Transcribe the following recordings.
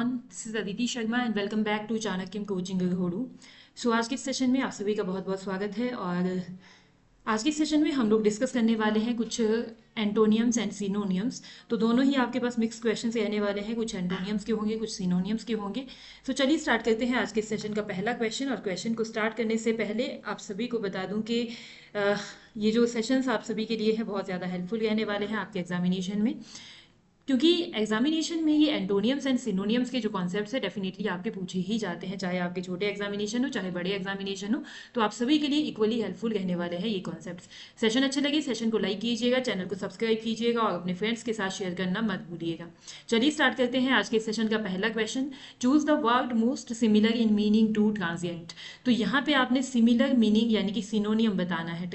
everyone, this is Aditi Sharma and welcome back to Chanakya coaching घोड़ू। So आज के session में आप सभी का बहुत बहुत स्वागत है। और आज के सेशन में हम लोग डिस्कस करने वाले हैं कुछ एंटोनियम्स एंड सिनोनियम्स। तो दोनों ही आपके पास मिक्स क्वेश्चंस रहने वाले हैं, कुछ एंटोनियम्स के होंगे, कुछ सिनोनियम्स के होंगे। सो चलिए स्टार्ट करते हैं आज के सेशन का पहला क्वेश्चन। और क्वेश्चन को स्टार्ट करने से पहले आप सभी को बता दूं कि ये जो सेशंस आप सभी के लिए है बहुत ज़्यादा हेल्पफुल रहने वाले हैं आपके एग्जामिनेशन में, क्योंकि एग्जामिनेशन में ये एंटोनियम्स एंड सिनोनियम्स के जो कॉन्सेप्ट्स है डेफिनेटली आपके पूछे ही जाते हैं, चाहे आपके छोटे एग्जामिनेशन हो चाहे बड़े एग्जामिनेशन हो। तो आप सभी के लिए इक्वली हेल्पफुल रहने वाले हैं ये कॉन्सेप्ट्स। सेशन अच्छे लगे सेशन को लाइक कीजिएगा, चैनल को सब्सक्राइब कीजिएगा और अपने फ्रेंड्स के साथ शेयर करना मत भूलिएगा। चलिए स्टार्ट करते हैं आज के सेशन का पहला question. Choose the word most similar in meaning to transient. तो यहाँ पे आपने सिमिलर मीनिंग यानी कि सिनोनियम बताना है।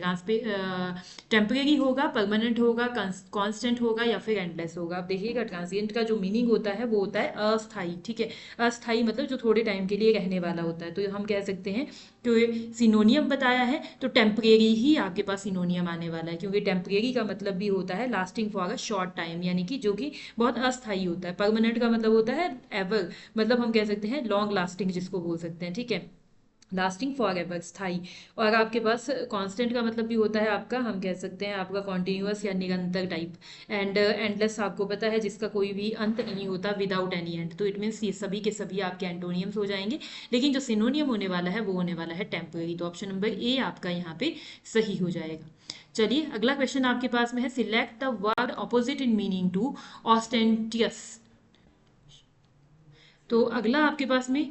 टेम्परेरी होगा, परमानेंट होगा, कॉन्स्टेंट होगा या फिर एंडलेस होगा। आप देखिएगा ट्रांसिएंट का जो मीनिंग होता है वो होता है अस्थाई। ठीक है, अस्थाई मतलब जो थोड़े टाइम के लिए रहने वाला होता है। तो हम कह सकते हैं कि सिनोनियम बताया है तो टेम्परेरी ही आपके पास सिनोनियम आने वाला है, क्योंकि टेम्परेरी का मतलब भी होता है lasting for a short time, यानी कि जो कि बहुत अस्थाई होता है। परमानेंट का मतलब होता है एवर, मतलब हम कह सकते हैं लॉन्ग लास्टिंग जिसको बोल सकते हैं। ठीक है, लास्टिंग फॉर एवर, स्थाई। और आपके पास कांस्टेंट का मतलब भी होता है आपका, हम कह सकते हैं आपका कॉन्टिन्यूअस या निरंतर टाइप। एंड एंडलेस आपको पता है जिसका कोई भी अंत नहीं होता, विदाउट एनी एंड। तो इट मीन्स ये सभी के सभी आपके एंटोनियम्स हो जाएंगे, लेकिन जो सिनोनियम होने वाला है वो होने वाला है टेम्पररी। तो ऑप्शन नंबर ए आपका यहाँ पे सही हो जाएगा। चलिए अगला क्वेश्चन आपके पास में है, select the word opposite in meaning to ostentatious. तो अगला आपके पास में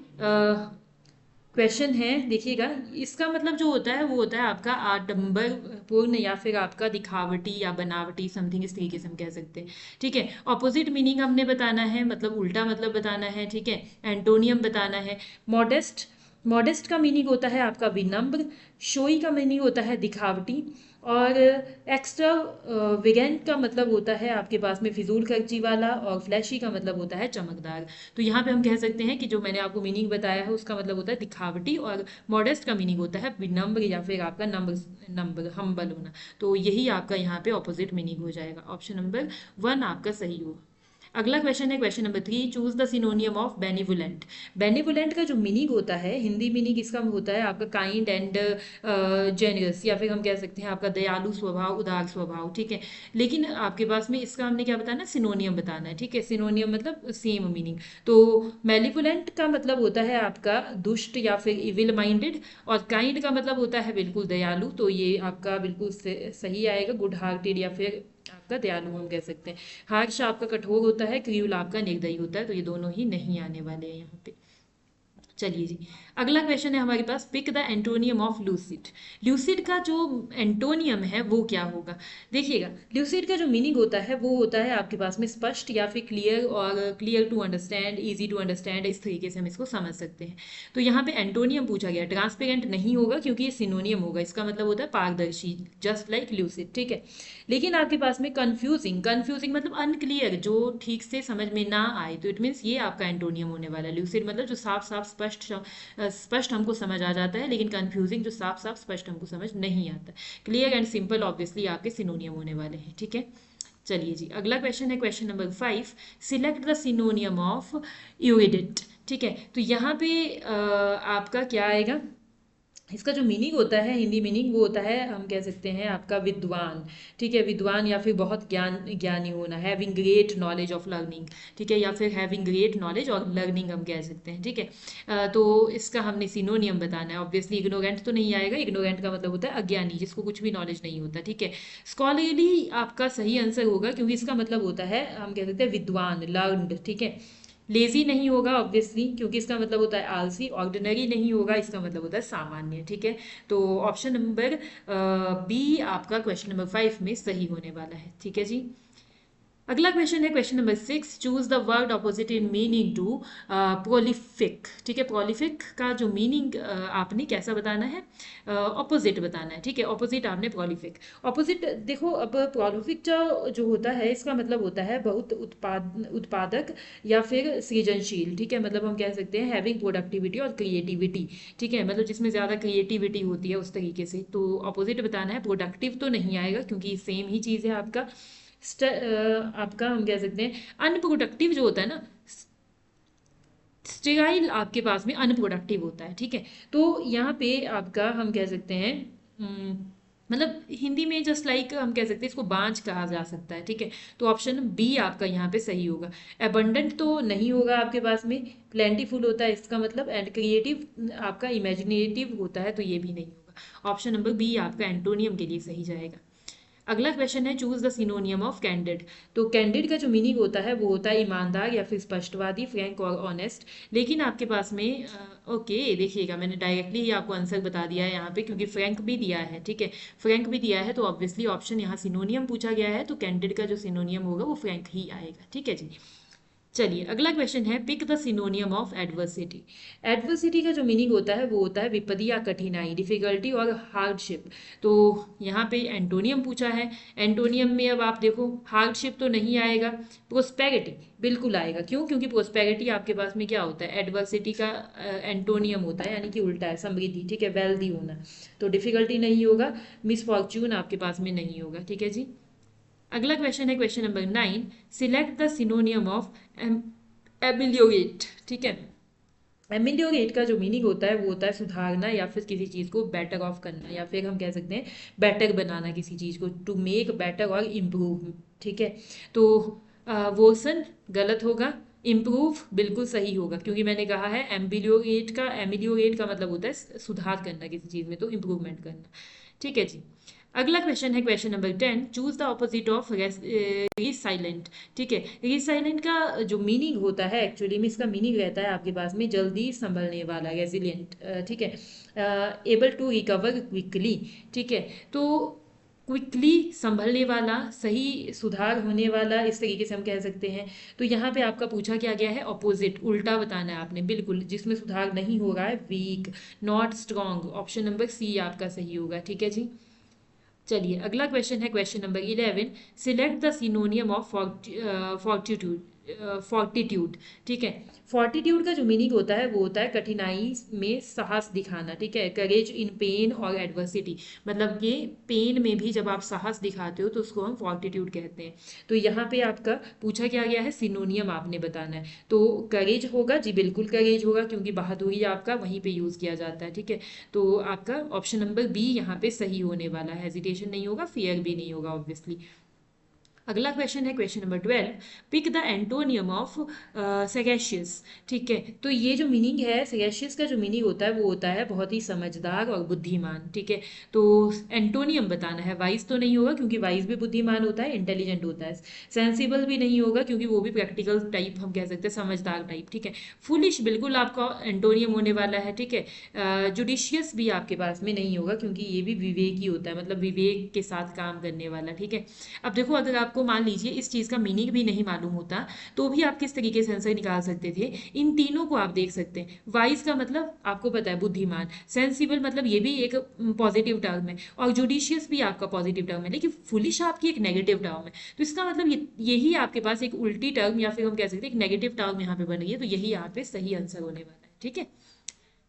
क्वेश्चन है, देखिएगा इसका मतलब जो होता है वो होता है आपका आडंबर पूर्ण या फिर आपका दिखावटी या बनावटी, समथिंग इस तरीके से हम कह सकते हैं। ठीक है, ऑपोजिट मीनिंग हमने बताना है, मतलब उल्टा मतलब बताना है। ठीक है, एंटोनियम बताना है। मॉडेस्ट, मॉडेस्ट का मीनिंग होता है आपका विनम्र। शोई का मीनिंग होता है दिखावटी। और एक्स्ट्रा विगेंट का मतलब होता है आपके पास में फिजूल खर्ची वाला। और फ्लैशी का मतलब होता है चमकदार। तो यहाँ पे हम कह सकते हैं कि जो मैंने आपको मीनिंग बताया है उसका मतलब होता है दिखावटी, और मॉडेस्ट का मीनिंग होता है विनम्र या फिर आपका नम्र, नम्र हम्बल होना। तो यही आपका यहाँ पे ऑपोजिट मीनिंग हो जाएगा। ऑप्शन नंबर 1 आपका सही होगा। अगला क्वेश्चन है question number 3, choose the synonym of benevolent. Benevolent का जो मीनिंग होता है, हिंदी मीनिंग इसका होता है आपका काइंड एंड जेनरस, या फिर हम कह सकते हैं आपका दयालु स्वभाव, उदार स्वभाव। ठीक है, लेकिन आपके पास में इसका हमने क्या बताना, सिनोनियम बताना है। ठीक है, सिनोनियम मतलब सेम मीनिंग। तो मेलिवोलेंट का मतलब होता है आपका दुष्ट या फिर इविल माइंडेड। और काइंड का मतलब होता है बिल्कुल दयालु। तो ये आपका बिल्कुल सही आएगा, गुड हार्टेड या फिर आपका दयालु हम कह सकते हैं। हार्श आपका कठोर होता है, क्रूल आपका निर्दयी होता है। तो ये दोनों ही नहीं आने वाले हैं यहाँ पे। चलिए जी, अगला क्वेश्चन है हमारे पास, pick the antonym of lucid. Lucid का जो एंटोनियम है वो क्या होगा। देखिएगा लूसिड का जो मीनिंग होता है वो होता है आपके पास में स्पष्ट या फिर क्लियर, और clear to understand, easy to understand, इस तरीके से हम इसको समझ सकते हैं। तो यहाँ पे एंटोनियम पूछा गया, ट्रांसपेरेंट नहीं होगा क्योंकि ये सिनोनियम होगा, इसका मतलब होता है पारदर्शी, जस्ट लाइक लूसिड। ठीक है, लेकिन आपके पास में कंफ्यूजिंग, कंफ्यूजिंग मतलब अनक्लियर, जो ठीक से समझ में ना आए। तो इट मीन्स ये आपका एंटोनियम होने वाला है। लूसिड मतलब जो साफ साफ स्पष्ट हमको समझ आ जाता है, लेकिन कंफ्यूजिंग जो साफ साफ स्पष्ट हमको समझ नहीं आता। क्लियर एंड सिंपल ऑब्वियसली आपके सिनोनियम होने वाले हैं। ठीक है, चलिए जी अगला क्वेश्चन है question number 5, select the synonym of erudite. ठीक है, तो यहाँ पे आपका क्या आएगा, इसका जो मीनिंग होता है, हिंदी मीनिंग, वो होता है हम कह सकते हैं आपका विद्वान। ठीक है, विद्वान या फिर बहुत ज्ञानी होना, having great knowledge of learning. ठीक है, या फिर हैविंग ग्रेट नॉलेज और लर्निंग हम कह सकते हैं। ठीक है, तो इसका हमने सिनोनियम बताना है। ऑब्वियसली इग्नोरेंट तो नहीं आएगा, इग्नोरेंट का मतलब होता है अज्ञानी, जिसको कुछ भी नॉलेज नहीं होता। ठीक है, स्कॉलरली आपका सही आंसर होगा, क्योंकि इसका मतलब होता है हम कह सकते हैं विद्वान, लर्नड। ठीक है, लेजी नहीं होगा ऑब्वियसली, क्योंकि इसका मतलब होता है आलसी। ऑर्डिनरी नहीं होगा, इसका मतलब होता है सामान्य। ठीक है, तो ऑप्शन नंबर बी आपका क्वेश्चन नंबर 5 में सही होने वाला है। ठीक है जी, अगला क्वेश्चन है question number 6, choose the word opposite in meaning to prolific. ठीक है, प्रोलिफिक का जो मीनिंग आपने कैसा बताना है, ऑपोजिट बताना है। ठीक है, ऑपोजिट आपने प्रोलिफिक। ऑपोजिट देखो, अब प्रोलिफिक जो होता है इसका मतलब होता है बहुत उत्पादक या फिर सृजनशील। ठीक है, मतलब हम कह सकते हैं हैविंग प्रोडक्टिविटी और क्रिएटिविटी। ठीक है, मतलब जिसमें ज़्यादा क्रिएटिविटी होती है उस तरीके से। तो ऑपोजिट बताना है, प्रोडक्टिव तो नहीं आएगा क्योंकि सेम ही चीज़ है आपका। आपका हम कह सकते हैं अनप्रोडक्टिव जो होता है ना, स्टेराइल आपके पास में अनप्रोडक्टिव होता है, ठीक है। तो यहाँ पे आपका हम कह सकते हैं मतलब हिंदी में जस्ट लाइक हम कह सकते हैं इसको बांझ कहा जा सकता है, ठीक है। तो ऑप्शन बी आपका यहाँ पे सही होगा। एबंडेंट तो नहीं होगा आपके पास में, प्लेंटीफुल होता है इसका मतलब, एंड क्रिएटिव आपका इमेजिनेटिव होता है, तो ये भी नहीं होगा। ऑप्शन नंबर बी आपका एंटोनियम के लिए सही जाएगा। अगला क्वेश्चन है choose the synonym of candid. तो कैंडिड का जो मीनिंग होता है वो होता है ईमानदार या फिर स्पष्टवादी, फ्रैंक और ऑनेस्ट। लेकिन आपके पास में ओके देखिएगा, मैंने डायरेक्टली ही आपको आंसर बता दिया है यहाँ पे, क्योंकि फ्रैंक भी दिया है, ठीक है। फ्रैंक भी दिया है तो ऑब्वियसली ऑप्शन यहाँ सिनोनियम पूछा गया है, तो कैंडिड का जो सिनोनियम होगा वो फ्रैंक ही आएगा, ठीक है जी। चलिए अगला क्वेश्चन है pick the synonym of adversity. Adversity का जो मीनिंग होता है वो होता है विपत्ति या कठिनाई, डिफिकल्टी और हार्डशिप। तो यहाँ पे एंटोनियम पूछा है। एंटोनियम में अब आप देखो हार्डशिप तो नहीं आएगा, प्रोस्पेरिटी बिल्कुल आएगा। क्यों? क्योंकि प्रोस्पेरिटी आपके पास में क्या होता है, एडवर्सिटी का एंटोनियम होता है, यानी कि उल्टा है, समृद्धि, ठीक है, वेल्दी होना। तो डिफिकल्टी नहीं होगा, मिसफॉर्च्यून आपके पास में नहीं होगा, ठीक है जी। अगला क्वेश्चन है question number 9, select the synonym of ameliorate, ठीक है। एमिलियोरेट का जो मीनिंग होता है वो होता है सुधारना या फिर किसी चीज़ को बेटर ऑफ करना, या फिर हम कह सकते हैं बेटर बनाना किसी चीज़ को, टू मेक बेटर और इम्प्रूव, ठीक है। तो वोसन गलत होगा, इम्प्रूव बिल्कुल सही होगा, क्योंकि मैंने कहा है एमिलियोरेट का मतलब होता है सुधार करना किसी चीज़ में, तो इम्प्रूवमेंट करना, ठीक है जी। अगला क्वेश्चन है question number 10, choose the opposite of resilient, ठीक है। रिसाइलेंट का जो मीनिंग होता है एक्चुअली में, इसका मीनिंग रहता है आपके पास में जल्दी संभलने वाला, रेजिलियंट, ठीक है। एबल टू रिकवर क्विकली, ठीक है। तो क्विकली संभलने वाला, सही सुधार होने वाला, इस तरीके से हम कह सकते हैं। तो यहाँ पे आपका पूछा क्या गया है, ऑपोजिट, उल्टा बताना है आपने, बिल्कुल जिसमें सुधार नहीं हो रहा है, weak, not strong. Option number C आपका सही होगा, ठीक है जी। चलिए अगला क्वेश्चन है question number 11, select the synonym of fortitude, ठीक है। फोर्टिट्यूड का जो मीनिंग होता है वो होता है कठिनाई में साहस दिखाना, ठीक है। करेज इन पेन और एडवर्सिटी, मतलब कि पेन में भी जब आप साहस दिखाते हो तो उसको हम फोर्टिट्यूड कहते हैं। तो यहाँ पे आपका पूछा क्या गया है, सिनोनियम आपने बताना है। तो करेज होगा जी, बिल्कुल करेज होगा, क्योंकि बहादुरी आपका वहीं पे यूज़ किया जाता है, ठीक है। तो आपका ऑप्शन नंबर बी यहाँ पे सही होने वाला है, हेजिटेशन नहीं होगा, फियर भी नहीं होगा ऑब्वियसली। अगला क्वेश्चन है question number 12, pick the antonym of sagacious, ठीक है। तो ये जो मीनिंग है सैगेशियस का, जो मीनिंग होता है वो होता है बहुत ही समझदार और बुद्धिमान, ठीक है। तो एंटोनियम बताना है, वाइज तो नहीं होगा क्योंकि वाइज भी बुद्धिमान होता है, इंटेलिजेंट होता है। सेंसिबल भी नहीं होगा क्योंकि वो भी प्रैक्टिकल टाइप हम कह सकते हैं, समझदार टाइप, ठीक है। फुलिश बिल्कुल आपका एंटोनियम होने वाला है, ठीक है। जुडिशियस भी आपके पास में नहीं होगा क्योंकि ये भी विवेक ही होता है, मतलब विवेक के साथ काम करने वाला, ठीक है। अब देखो अगर आपको मान लीजिए इस चीज़ का मीनिंग भी नहीं मालूम होता तो भी आप किस तरीके से आंसर निकाल सकते थे। इन तीनों को आप देख सकते हैं, वाइज का मतलब आपको पता है बुद्धिमान, सेंसिबल मतलब ये भी एक पॉजिटिव टर्म है, और जुडिशियस भी आपका पॉजिटिव टर्म है, लेकिन फुलिश आपकी एक नेगेटिव टर्म है। तो इसका मतलब यही आपके पास एक उल्टी टर्म या फिर हम कह सकते हैं एक नेगेटिव टर्म यहाँ पे बन रही है, तो यही यहाँ पे सही आंसर होने वाला है, ठीक है।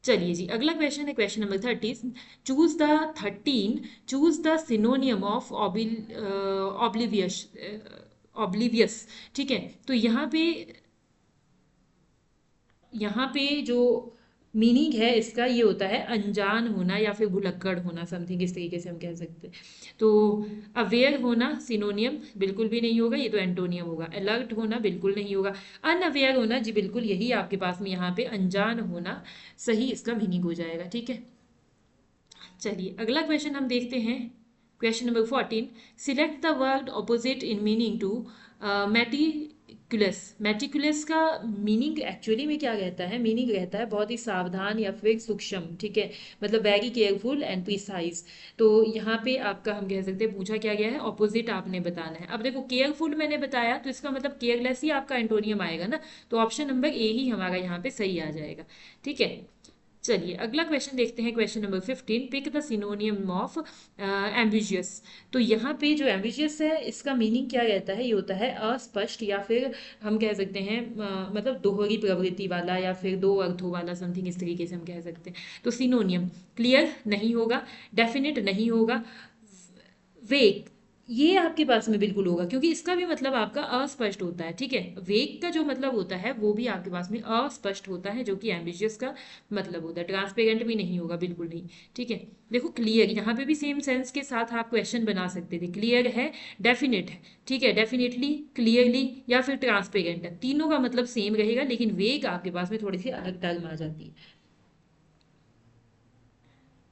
चलिए जी अगला क्वेश्चन है question number 30, choose the synonym of oblivious, oblivious, ठीक है। तो यहाँ पे जो मीनिंग है इसका ये होता है अनजान होना या फिर भुलक्कड़ होना, समथिंग इस तरीके से हम कह सकते हैं। तो अवेयर होना सिनोनियम बिल्कुल भी नहीं होगा, ये तो एंटोनियम होगा। अलर्ट होना बिल्कुल नहीं होगा। अनअवेयर होना जी बिल्कुल, यही आपके पास में यहाँ पे अनजान होना सही इसका मीनिंग हो जाएगा, ठीक है। चलिए अगला क्वेश्चन हम देखते हैं question number 14, select the word opposite in meaning to meticulous. Meticulous का मीनिंग एक्चुअली में क्या रहता है, मीनिंग रहता है बहुत ही सावधान या फिर सूक्ष्म, ठीक है, मतलब वेरी केयरफुल एंड प्रिसाइज। तो यहाँ पे आपका हम कह सकते हैं पूछा क्या गया है, ऑपोजिट आपने बताना है। अब देखो केयरफुल मैंने बताया तो इसका मतलब केयरलेस ही आपका एंटोनियम आएगा ना, तो ऑप्शन नंबर ए ही हमारा यहाँ पे सही आ जाएगा, ठीक है। चलिए अगला क्वेश्चन देखते हैं question number 15, pick the synonym of ambitious. तो यहाँ पे जो एम्बिशियस है इसका मीनिंग क्या रहता है, ये होता है अस्पष्ट या फिर हम कह सकते हैं मतलब दोहरी प्रवृत्ति वाला या फिर दो अर्थों वाला, समथिंग इस तरीके से हम कह सकते हैं। तो सिनोनियम क्लियर नहीं होगा, डेफिनेट नहीं होगा, वेग ये आपके पास में बिल्कुल होगा, क्योंकि इसका भी मतलब आपका अस्पष्ट होता है, ठीक है। वेग का जो मतलब होता है वो भी आपके पास में अस्पष्ट होता है, जो कि एम्बिशियस का मतलब होता है। ट्रांसपेरेंट भी नहीं होगा, बिल्कुल नहीं, ठीक है। देखो क्लियर, यहाँ पे भी सेम सेंस के साथ आप क्वेश्चन बना सकते थे। क्लियर है, डेफिनेट है, ठीक है, डेफिनेटली, क्लियरली या फिर ट्रांसपेरेंट है, तीनों का मतलब सेम रहेगा, लेकिन वेग आपके पास में थोड़ी सी अलग टर्म आ जाती है।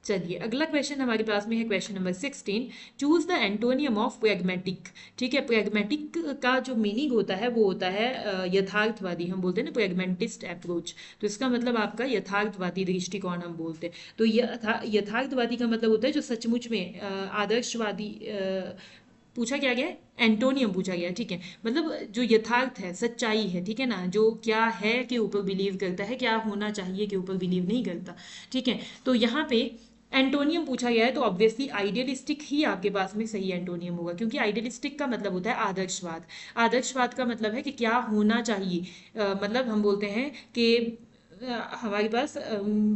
चलिए अगला क्वेश्चन हमारे पास में है, question number 16। Choose the antonym of pragmatic. ठीक है, प्रेगमेटिक का जो मीनिंग होता है वो होता है यथार्थवादी, हम बोलते हैं ना प्रेगमेंटिस्ट अप्रोच। तो इसका मतलब आपका यथार्थवादी दृष्टिकोण हम बोलते हैं। तो यथार्थवादी का मतलब होता है जो सचमुच में आदर्शवादी पूछा क्या गया है, एंटोनियम पूछा गया है, ठीक है। मतलब जो यथार्थ है, सच्चाई है, ठीक है ना, जो क्या है के ऊपर बिलीव करता है, क्या होना चाहिए के ऊपर बिलीव नहीं करता, ठीक है। तो यहाँ पे एंटोनियम पूछा गया है, तो ऑब्वियसली आइडियलिस्टिक ही आपके पास में सही एंटोनियम होगा, क्योंकि आइडियलिस्टिक का मतलब होता है आदर्शवाद। आदर्शवाद का मतलब है कि क्या होना चाहिए, मतलब हम बोलते हैं कि हमारे पास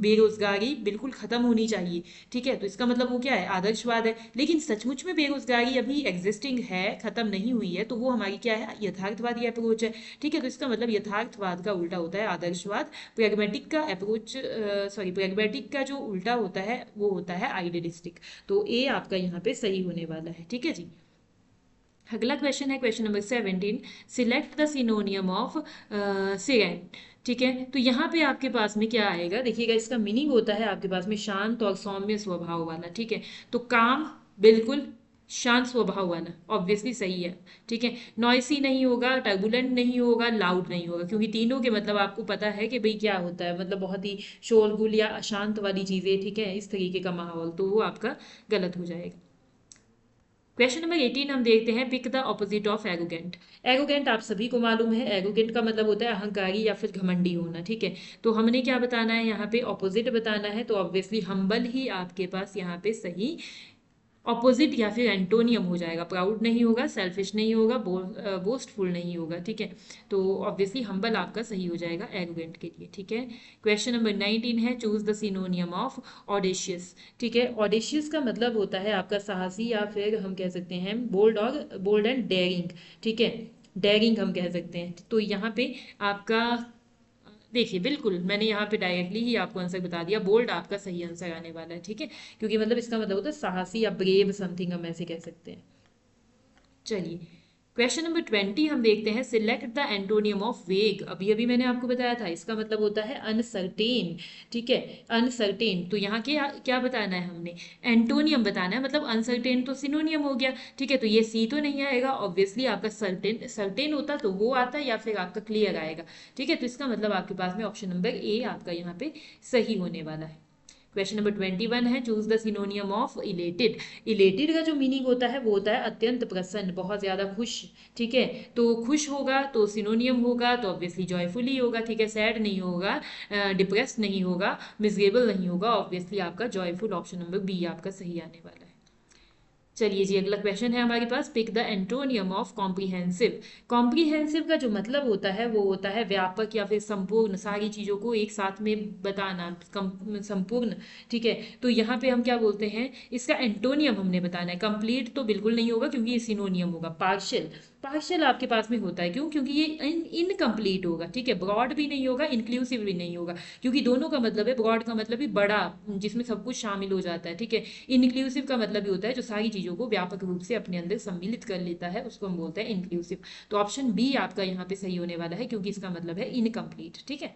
बेरोजगारी बिल्कुल खत्म होनी चाहिए, ठीक है। तो इसका मतलब वो क्या है, आदर्शवाद है। लेकिन सचमुच में बेरोजगारी अभी एग्जिस्टिंग है, खत्म नहीं हुई है, तो वो हमारी क्या है, यथार्थवादी अप्रोच है, ठीक है। तो इसका मतलब यथार्थवाद का उल्टा होता है आदर्शवाद। प्रेगमेटिक का अप्रोच, सॉरी, प्रेगमेटिक का जो उल्टा होता है वो होता है आइडियलिस्टिक। तो ए आपका यहाँ पे सही होने वाला है, ठीक है जी। अगला क्वेश्चन है question number 17। Select the synonym of siren. ठीक है, तो यहाँ पे आपके पास में क्या आएगा, देखिएगा, इसका मीनिंग होता है आपके पास में शांत और सौम्य स्वभाव वाला, ठीक है। तो काम, बिल्कुल शांत स्वभाव वाला, ऑब्वियसली सही है, ठीक है। नॉइसी नहीं होगा, टर्बुलेंट नहीं होगा, लाउड नहीं होगा, क्योंकि तीनों के मतलब आपको पता है कि भाई क्या होता है, मतलब बहुत ही शोरगुल या अशांत वाली चीज़ें, ठीक है, इस तरीके का माहौल, तो वो आपका गलत हो जाएगा। क्वेश्चन नंबर 18 हम देखते हैं, pick the opposite of arrogant. Arrogant आप सभी को मालूम है, एरोगेंट का मतलब होता है अहंकारी या फिर घमंडी होना, ठीक है। तो हमने क्या बताना है यहाँ पे, ऑपोजिट बताना है, तो ऑब्वियसली हम्बल ही आपके पास यहाँ पे सही ऑपोजिट या फिर एंटोनियम हो जाएगा। प्राउड नहीं होगा, सेल्फिश नहीं होगा, बोस्टफुल नहीं होगा, ठीक है। तो ऑब्वियसली हम्बल आपका सही हो जाएगा एरोगेंट के लिए, ठीक है। क्वेश्चन नंबर 19 है, choose the synonym of audacious. ठीक है, ऑडेशियस का मतलब होता है आपका साहसी, या फिर हम कह सकते हैं बोल्ड, और बोल्ड एंड डेयरिंग, ठीक है, डेयरिंग हम कह सकते हैं। तो यहाँ पे आपका देखिए, बिल्कुल मैंने यहाँ पे डायरेक्टली ही आपको आंसर बता दिया, बोल्ड आपका सही आंसर आने वाला है, ठीक है। क्योंकि मतलब इसका मतलब होता है साहसी या ब्रेव समथिंग, हम ऐसे कह सकते हैं। चलिए क्वेश्चन नंबर 20 हम देखते हैं, सिलेक्ट द एंटोनियम ऑफ वेग। अभी अभी मैंने आपको बताया था, इसका मतलब होता है अनसर्टेन, ठीक है, अनसर्टेन। तो यहाँ क्या क्या बताना है हमने, एंटोनियम बताना है, मतलब अनसर्टेन तो सिनोनियम हो गया, ठीक है। तो ये सी तो नहीं आएगा, ऑब्वियसली आपका सर्टेन, सर्टेन होता तो वो आता, या फिर आपका क्लियर आएगा, ठीक है। तो इसका मतलब आपके पास में ऑप्शन नंबर ए आपका यहाँ पे सही होने वाला है। क्वेश्चन नंबर 21 है, choose the synonym of elated. Elated का जो मीनिंग होता है वो होता है अत्यंत प्रसन्न, बहुत ज्यादा खुश, ठीक है। तो खुश होगा तो सिनोनियम होगा, तो ऑब्वियसली जॉयफुल ही होगा, ठीक है। सैड नहीं होगा, डिप्रेस्ड नहीं होगा, मिजरेबल नहीं होगा, ऑब्वियसली आपका जॉयफुल, ऑप्शन नंबर बी आपका सही आने वाला है। चलिए जी अगला क्वेश्चन है हमारे पास, pick the antonym of comprehensive. Comprehensive का जो मतलब होता है वो होता है व्यापक या फिर संपूर्ण, सारी चीज़ों को एक साथ में बताना, संपूर्ण, ठीक है। तो यहाँ पे हम क्या बोलते हैं, इसका एंटोनियम हमने बताना है। कंप्लीट तो बिल्कुल नहीं होगा, क्योंकि ये सिनोनियम होगा। पार्शियल, पार्शियल आपके पास में होता है, क्यों, क्योंकि ये इनकम्प्लीट होगा, ठीक है। ब्रॉड भी नहीं होगा, इंक्लूसिव भी नहीं होगा, क्योंकि दोनों का मतलब है, ब्रॉड का मतलब है बड़ा, जिसमें सब कुछ शामिल हो जाता है, ठीक है। इंक्लूसिव का मतलब भी होता है जो सारी चीज़ों को व्यापक रूप से अपने अंदर सम्मिलित कर लेता है, उसको हम बोलते हैं इंक्लूसिव। तो ऑप्शन बी आपका यहाँ पे सही होने वाला है, क्योंकि इसका मतलब है इनकम्प्लीट, ठीक है।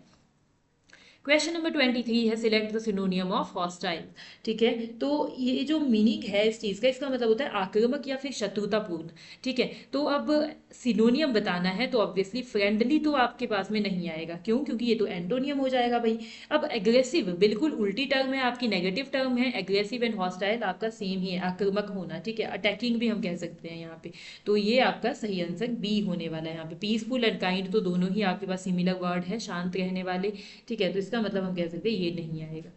क्वेश्चन नंबर 23 है, select the synonym of hostile. ठीक है, तो ये जो मीनिंग है इस चीज़ का, इसका मतलब होता है आक्रामक या फिर शत्रुतापूर्ण, ठीक है। तो अब सिनोनियम बताना है, तो ऑब्वियसली फ्रेंडली तो आपके पास में नहीं आएगा, क्यों, क्योंकि ये तो एंटोनियम हो जाएगा भाई। अब एग्रेसिव बिल्कुल उल्टी टर्म है आपकी, नेगेटिव टर्म है। एग्रेसिव एंड हॉस्टाइल आपका सेम ही है, आक्रामक होना, ठीक है, अटैकिंग भी हम कह सकते हैं यहाँ पे। तो ये आपका सही आंसर बी होने वाला है यहाँ पे। पीसफुल एंड काइंड तो दोनों ही आपके पास सिमिलर वर्ड है, शांत रहने वाले, ठीक है। तो इसका मतलब हम कह सकते हैं ये नहीं आएगा।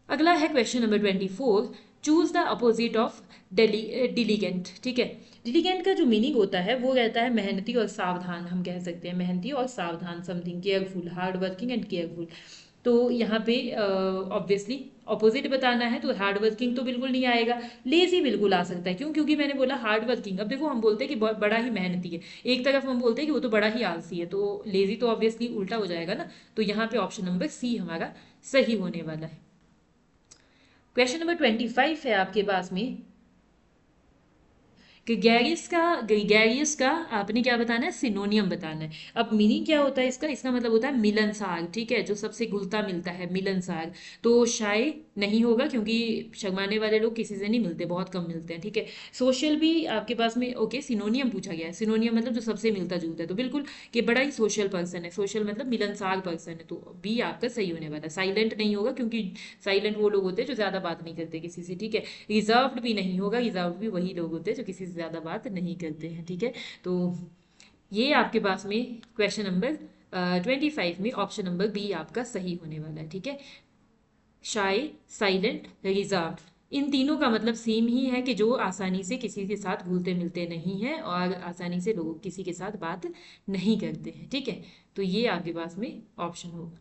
अगला है question number 24। Choose the opposite of diligent. ठीक है, डिलीगेंट का जो मीनिंग होता है वो रहता है मेहनती और सावधान, हम कह सकते हैं मेहनती और सावधान, something careful, hard working and careful. तो यहाँ पे ऑब्वियसली ऑपोजिट बताना है, तो हार्ड वर्किंग तो बिल्कुल नहीं आएगा। लेजी बिल्कुल आ सकता है, क्यों? क्योंकि मैंने बोला हार्ड वर्किंग। अब देखो हम बोलते हैं कि बड़ा ही मेहनती है, एक तरफ हम बोलते हैं कि वो तो बड़ा ही आलसी है, तो लेजी तो ऑब्वियसली उल्टा हो जाएगा ना। तो यहाँ पे ऑप्शन नंबर सी हमारा सही होने वाला है। क्वेश्चन नंबर 25 है आपके पास में। ग्रेगेरियस का आपने क्या बताना है? सिनोनियम बताना है। अब मीनिंग क्या होता है इसका? इसका मतलब होता है मिलनसार, ठीक है, जो सबसे घुलता मिलता है, मिलनसार। तो शाय नहीं होगा, क्योंकि शर्माने वाले लोग किसी से नहीं मिलते, बहुत कम मिलते हैं, ठीक है। सोशल भी आपके पास में ओके, सिनोनियम पूछा गया है। सिनोनियम मतलब जो सबसे मिलता जुलता है, तो बिल्कुल कि बड़ा ही सोशल पर्सन है। सोशल मतलब मिलनसार पर्सन है, तो बी आपका सही होने वाला है। साइलेंट नहीं होगा, क्योंकि साइलेंट वो लोग होते हैं जो ज्यादा बात नहीं करते किसी से, ठीक है। रिजर्व्ड भी नहीं होगा, रिजर्व्ड भी वही लोग होते हैं जो किसी से ज़्यादा बात नहीं करते हैं, ठीक है। तो ये आपके पास में क्वेश्चन नंबर 25 में ऑप्शन नंबर बी आपका सही होने वाला है, ठीक है। शाय, साइलेंट, रिजर्व्ड, इन तीनों का मतलब सेम ही है कि जो आसानी से किसी के साथ घुलते मिलते नहीं हैं और आसानी से लोग किसी के साथ बात नहीं करते हैं, ठीक है। तो ये आपके पास में ऑप्शन होगा।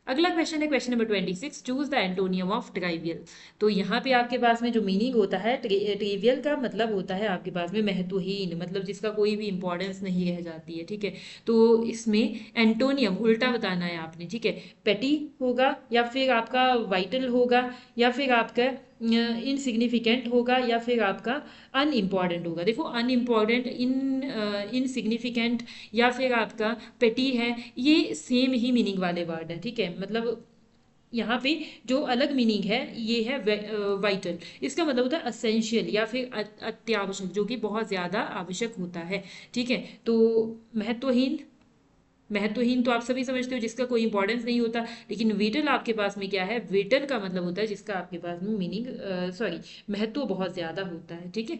अगला क्वेश्चन है question number 26, choose the antonym of trivial. तो यहाँ पे आपके पास में जो मीनिंग होता है, ट्रिवियल का मतलब होता है आपके पास में महत्वहीन, मतलब जिसका कोई भी इंपॉर्टेंस नहीं रह जाती है, ठीक है। तो इसमें एंटोनियम उल्टा बताना है आपने, ठीक है। पेटी होगा, या फिर आपका वाइटल होगा, या फिर आपका इनसिग्निफिकेंट होगा, या फिर आपका अनइम्पॉर्टेंट होगा। देखो अनइम्पॉर्टेंट, इनसिग्निफिकेंट, या फिर आपका पेटी है, ये सेम ही मीनिंग वाले वर्ड है, ठीक है। मतलब यहाँ पे जो अलग मीनिंग है ये है वाइटल। इसका मतलब होता है असेंशियल या फिर अत्यावश्यक, जो कि बहुत ज़्यादा आवश्यक होता है, ठीक है। तो महत्वहीन, महत्वहीन तो आप सभी समझते हो, जिसका कोई इंपॉर्टेंस नहीं होता। लेकिन विटल आपके पास में क्या है? विटल का मतलब होता है जिसका आपके पास में मीनिंग, सॉरी, महत्व बहुत ज़्यादा होता है, ठीक है।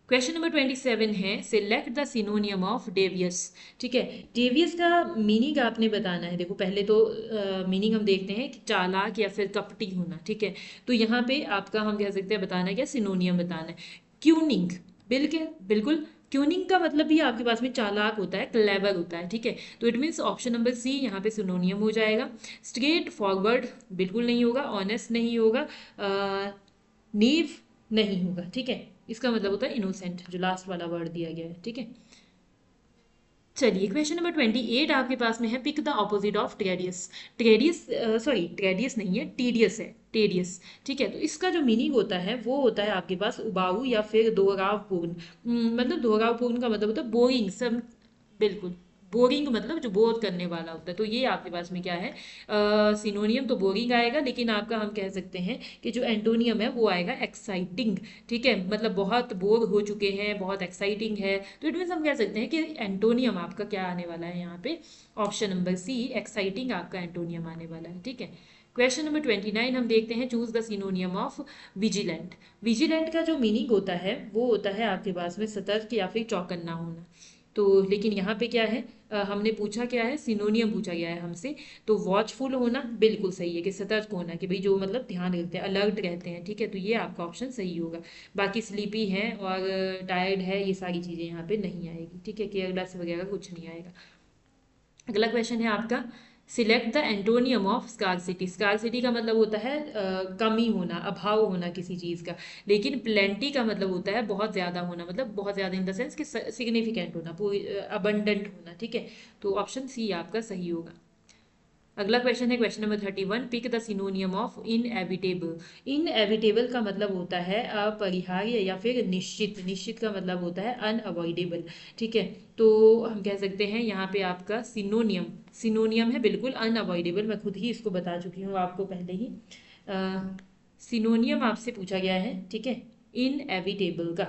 क्वेश्चन नंबर 27 है, select the synonym of Davies, ठीक है। डेवियस का मीनिंग आपने बताना है। देखो पहले तो मीनिंग हम देखते हैं कि चालाक या फिर कपटी होना, ठीक है। तो यहाँ पे आपका हम कह सकते हैं बताना है क्या? सिनोनियम बताना है। क्यूनिंग, बिल्कुल बिल्कुल, क्यूनिंग का मतलब भी आपके पास में चालाक होता है, क्लेवर होता है, ठीक है। तो it means option number C यहाँ पे सिनोनियम हो जाएगा। स्ट्रेट फॉरवर्ड बिल्कुल नहीं होगा, ऑनेस्ट नहीं होगा, नीव नहीं होगा, ठीक है। इसका मतलब होता है इनोसेंट, जो लास्ट वाला वर्ड दिया गया है, ठीक है। चलिए क्वेश्चन नंबर 28 आपके पास में है, pick the opposite of tedious. Tedious, sorry tedious नहीं है, टीडियस है, टेडियस, ठीक है। तो इसका जो मीनिंग होता है वो होता है आपके पास उबाऊ या फिर दोहरावपूर्ण। मतलब दोहरावपूर्ण का मतलब होता है बोरिंग सब, बिल्कुल। बोरिंग मतलब जो बोर करने वाला होता है, तो ये आपके पास में क्या है? सिनोनियम तो बोरिंग आएगा, लेकिन आपका हम कह सकते हैं कि जो एंटोनियम है वो आएगा एक्साइटिंग, ठीक है। मतलब बहुत बोर हो चुके हैं, बहुत एक्साइटिंग है, तो इट मीन्स हम कह सकते हैं कि एंटोनियम आपका क्या आने वाला है यहाँ पे? ऑप्शन नंबर सी, एक्साइटिंग आपका एंटोनियम आने वाला है, ठीक है। क्वेश्चन नंबर 29 हम देखते हैं, choose the synonym of vigilant. Vigilant का जो मीनिंग होता है वो होता है आपके पास में सतर्क या फिर चौकन्ना होना। तो लेकिन यहाँ पे क्या है? हमने पूछा क्या है? सिनोनियम पूछा गया है हमसे। तो वॉचफुल होना बिल्कुल सही है, कि सतर्क होना, कि भाई जो मतलब ध्यान रखते हैं, अलर्ट रहते हैं, ठीक है। तो ये आपका ऑप्शन सही होगा। बाकी स्लीपी है और टायर्ड है, ये सारी चीज़ें यहाँ पे नहीं आएगी, ठीक है। केयरलेस वगैरह कुछ नहीं आएगा। अगला क्वेश्चन है आपका, select the antonym of scarcity. Scarcity का मतलब होता है कमी होना, अभाव होना किसी चीज़ का। लेकिन प्लेंटी का मतलब होता है बहुत ज़्यादा होना, मतलब बहुत ज़्यादा इन द सेंस कि सिग्निफिकेंट होना, पूरी अबंडेंट होना, ठीक है। तो ऑप्शन सी आपका सही होगा। अगला क्वेश्चन है question number 31, pick the synonym of inevitable. Inevitable का मतलब होता है अपरिहार्य या फिर निश्चित। निश्चित का मतलब होता है अनअवॉइडेबल, ठीक है। तो हम कह सकते हैं यहाँ पे आपका सिनोनियम, सिनोनियम है बिल्कुल अनअवॉइडेबल। मैं खुद ही इसको बता चुकी हूँ आपको पहले ही। सिनोनियम आपसे पूछा गया है, ठीक है, इनएविटेबल का,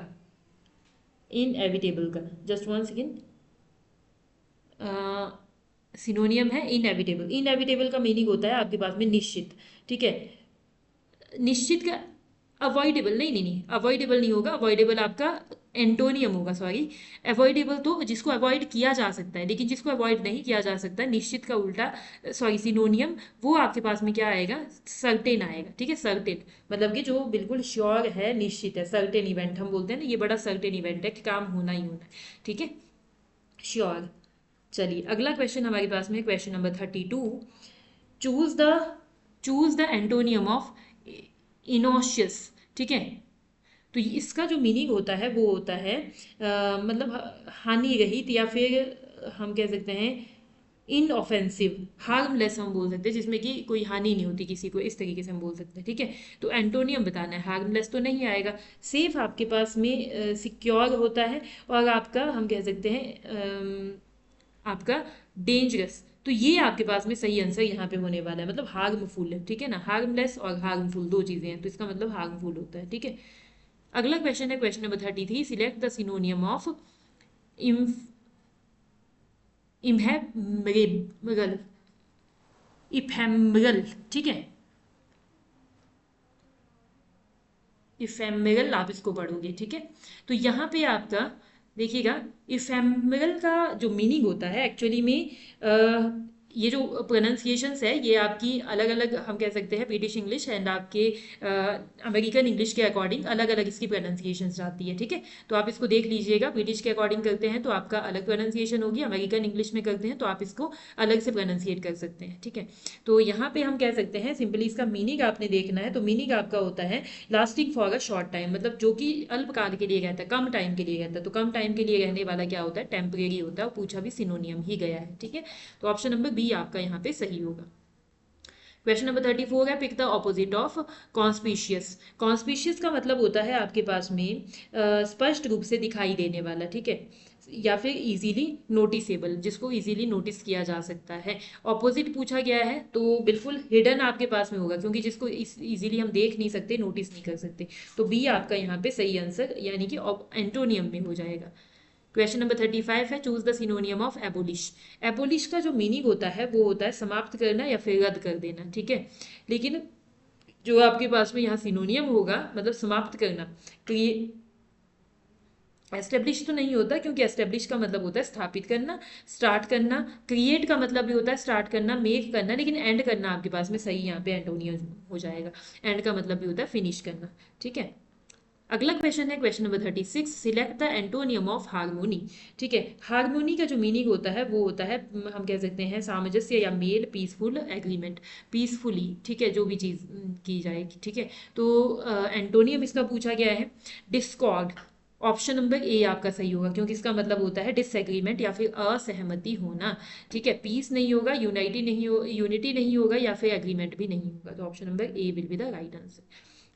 इनएविटेबल का, जस्ट वन सेकेंड। सिनोनियम है इनएविटेबल। इनएविटेबल का मीनिंग होता है आपके पास में निश्चित, ठीक है। निश्चित का अवॉइडेबल, नहीं नहीं नहीं, अवॉइडेबल नहीं होगा, अवॉइडेबल आपका एंटोनियम होगा, सॉरी। अवॉइडेबल तो जिसको अवॉइड किया जा सकता है, लेकिन जिसको अवॉइड नहीं किया जा सकता, निश्चित का उल्टा, सॉरी सिनोनियम, वो आपके पास में क्या आएगा? सर्टेन आएगा, ठीक है। सर्टेन मतलब कि जो बिल्कुल श्योर है, निश्चित है। सर्टेन इवेंट हम बोलते हैं ना, ये बड़ा सर्टेन इवेंट है कि काम होना ही होना है, ठीक है, श्योर। चलिए अगला क्वेश्चन हमारे पास में question number 32, choose the choose the antonym of inauspicious. ठीक है, तो इसका जो मीनिंग होता है वो होता है मतलब हानि रहित, या फिर हम कह सकते हैं इनऑफेंसिव, हार्मलेस हम बोल सकते हैं, जिसमें कि कोई हानि नहीं होती किसी को, इस तरीके से हम बोल सकते हैं। ठीक है, तो एंटोनियम बताना है, हार्मलेस तो नहीं आएगा। सेफ आपके पास में सिक्योर होता है, और आपका हम कह सकते हैं आपका डेंजरस। तो ये आपके पास में सही आंसर यहाँ पे होने वाला है, मतलब हार्मफुल है। ठीक है ना, हार्मलेस और हार्मफुल दो चीजें हैं, तो इसका मतलब हार्मफुल होता है। ठीक है, अगला क्वेश्चन है question number 33, select the synonym of ephemeral. Ephemeral, ठीक है, इफेमरल आप इसको पढ़ोगे। ठीक है, तो यहाँ पे आपका देखिएगा, इफेमरल का जो मीनिंग होता है एक्चुअली में ये जो प्रोनाउंसिएशंस है ये आपकी अलग अलग हम कह सकते हैं, ब्रिटिश इंग्लिश एंड आपके अमेरिकन इंग्लिश के अकॉर्डिंग अलग अलग इसकी प्रोनाउंसिएशंस आती है। ठीक है, तो आप इसको देख लीजिएगा, ब्रिटिश के अकॉर्डिंग करते हैं तो आपका अलग प्रोनाउंसिएशन होगी, अमेरिकन इंग्लिश में करते हैं तो आप इसको अलग से प्रोनाउंसिएट कर सकते हैं। ठीक है, तो यहाँ पे हम कह सकते हैं सिंपली इसका मीनिंग आपने देखना है, तो मीनिंग आपका होता है lasting for a short time, मतलब जो कि अल्पकाल के लिए रहता है, कम टाइम के लिए रहता है। तो कम टाइम के लिए रहने वाला क्या होता है, टेम्परेरी होता है, और पूछा भी सिनोनियम ही गया है। ठीक है, तो ऑप्शन नंबर बी आपका यहाँ पे सही होगा। क्वेश्चन नंबर 34 है, pick the opposite of conspicuous. Conspicuous का मतलब होता है आपके पास में स्पष्ट रूप से दिखाई देने वाला। ठीक है, या फिर इजीली नोटिसेबल, जिसको इजीली नोटिस किया जा सकता है। ऑपोजिट पूछा गया है तो बिल्कुल हिडन आपके पास में होगा, क्योंकि जिसको इजीली हम देख नहीं सकते, नोटिस नहीं कर सकते। तो बी आपका यहाँ पे सही आंसर यानी कि एंटोनियम में हो जाएगा। क्वेश्चन नंबर 35 है, choose the synonym of abolish. Abolish का जो मीनिंग होता है वो होता है समाप्त करना या फिर रद्द कर देना। ठीक है, लेकिन जो आपके पास में यहाँ सिनोनियम होगा मतलब समाप्त करना, तो ये एस्टेब्लिश तो नहीं होता, क्योंकि एस्टेब्लिश का मतलब होता है स्थापित करना, स्टार्ट करना। क्रिएट का मतलब भी होता है स्टार्ट करना, मेक करना, लेकिन एंड करना आपके पास में सही यहाँ पे एंटोनियम हो जाएगा। एंड का मतलब भी होता है फिनिश करना। ठीक है, अगला क्वेश्चन है question number 36, select the antonym of harmony. ठीक है, हार्मोनी का जो मीनिंग होता है वो होता है हम कह सकते हैं सामंजस्य या मेल, पीसफुल, एग्रीमेंट, पीसफुली। ठीक है, जो भी चीज़ की जाएगी। ठीक है, तो एंटोनियम इसका पूछा गया है डिस्कॉर्ड। ऑप्शन नंबर ए आपका सही होगा, क्योंकि इसका मतलब होता है डिसएग्रीमेंट या फिर असहमति होना। ठीक है, पीस नहीं होगा, यूनिटी नहीं होगा, या फिर एग्रीमेंट भी नहीं होगा। तो option number A will be the right answer.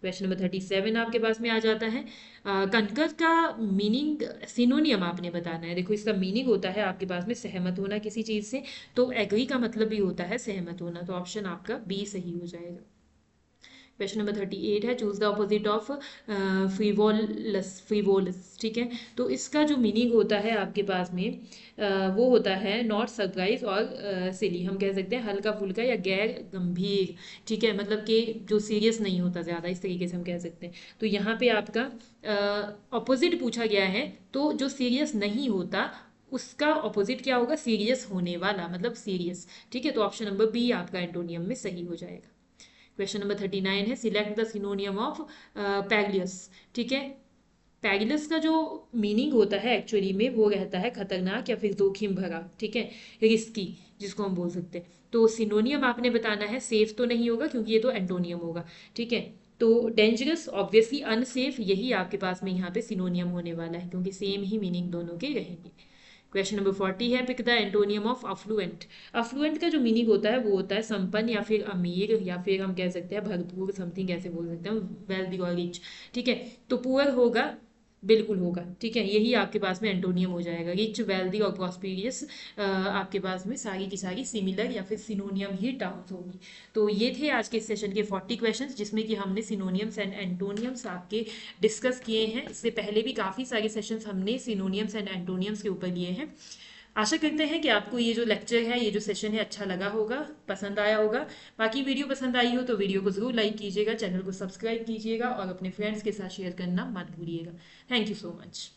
Question number 37 आपके पास में आ जाता है, कनकर का मीनिंग सिनोनियम आपने बताना है। देखो इसका मीनिंग होता है आपके पास में सहमत होना किसी चीज़ से, तो एग्री का मतलब भी होता है सहमत होना। तो ऑप्शन आपका बी सही हो जाएगा। क्वेश्चन नंबर 38 है, चूज द ऑपोजिट ऑफ फ्रीवोलस। ठीक है, तो इसका जो मीनिंग होता है आपके पास में वो होता है नॉट सरप्राइज और सिली, हम कह सकते हैं हल्का फुल्का या गैर गंभीर। ठीक है, मतलब कि जो सीरियस नहीं होता ज़्यादा, इस तरीके से हम कह सकते हैं। तो यहाँ पे आपका ऑपोजिट पूछा गया है, तो जो सीरियस नहीं होता उसका ऑपोजिट क्या होगा, सीरियस होने वाला, मतलब सीरियस। ठीक है, तो ऑप्शन नंबर बी आपका एंटोनियम में सही हो जाएगा। क्वेश्चन नंबर 39 है, सिलेक्ट द सिनोनियम ऑफ पैगलियस। ठीक है, पैगलियस का जो मीनिंग होता है एक्चुअली में वो रहता है खतरनाक या फिर जोखिम भरा। ठीक है, रिस्की, जिसको हम बोल सकते हैं। तो सिनोनियम आपने बताना है, सेफ तो नहीं होगा क्योंकि ये तो एंटोनियम होगा। ठीक है, तो डेंजरस, ऑब्वियसली अनसेफ, यही आपके पास में यहाँ पे सिनोनियम होने वाला है, क्योंकि सेम ही मीनिंग दोनों के रहेंगे। क्वेश्चन नंबर 40 है, pick the antonym of affluent. Affluent का जो मीनिंग होता है वो होता है संपन्न या फिर अमीर, या फिर हम कह सकते हैं भरपूर, समथिंग ऐसे बोल सकते हैं, वेल्दी और रिच। ठीक है, तो पुअर होगा, बिल्कुल होगा। ठीक है, यही आपके पास में एंटोनियम हो जाएगा। रिच, वेल्दी और प्रॉस्पेरियस आपके पास में सारी की सारी सिमिलर या फिर सिनोनियम ही टर्म्स होगी। तो ये थे आज के सेशन के 40 क्वेश्चंस, जिसमें कि हमने सिनोनियम्स एंड एंटोनियम्स आपके डिस्कस किए हैं। इससे पहले भी काफ़ी सारे सेशंस हमने सिनोनियम्स एंड एंटोनियम्स के ऊपर लिए हैं। आशा करते हैं कि आपको ये जो लेक्चर है, ये जो सेशन है अच्छा लगा होगा, पसंद आया होगा। बाकी वीडियो पसंद आई हो तो वीडियो को ज़रूर लाइक कीजिएगा, चैनल को सब्सक्राइब कीजिएगा और अपने फ्रेंड्स के साथ शेयर करना मत भूलिएगा। Thank you so much.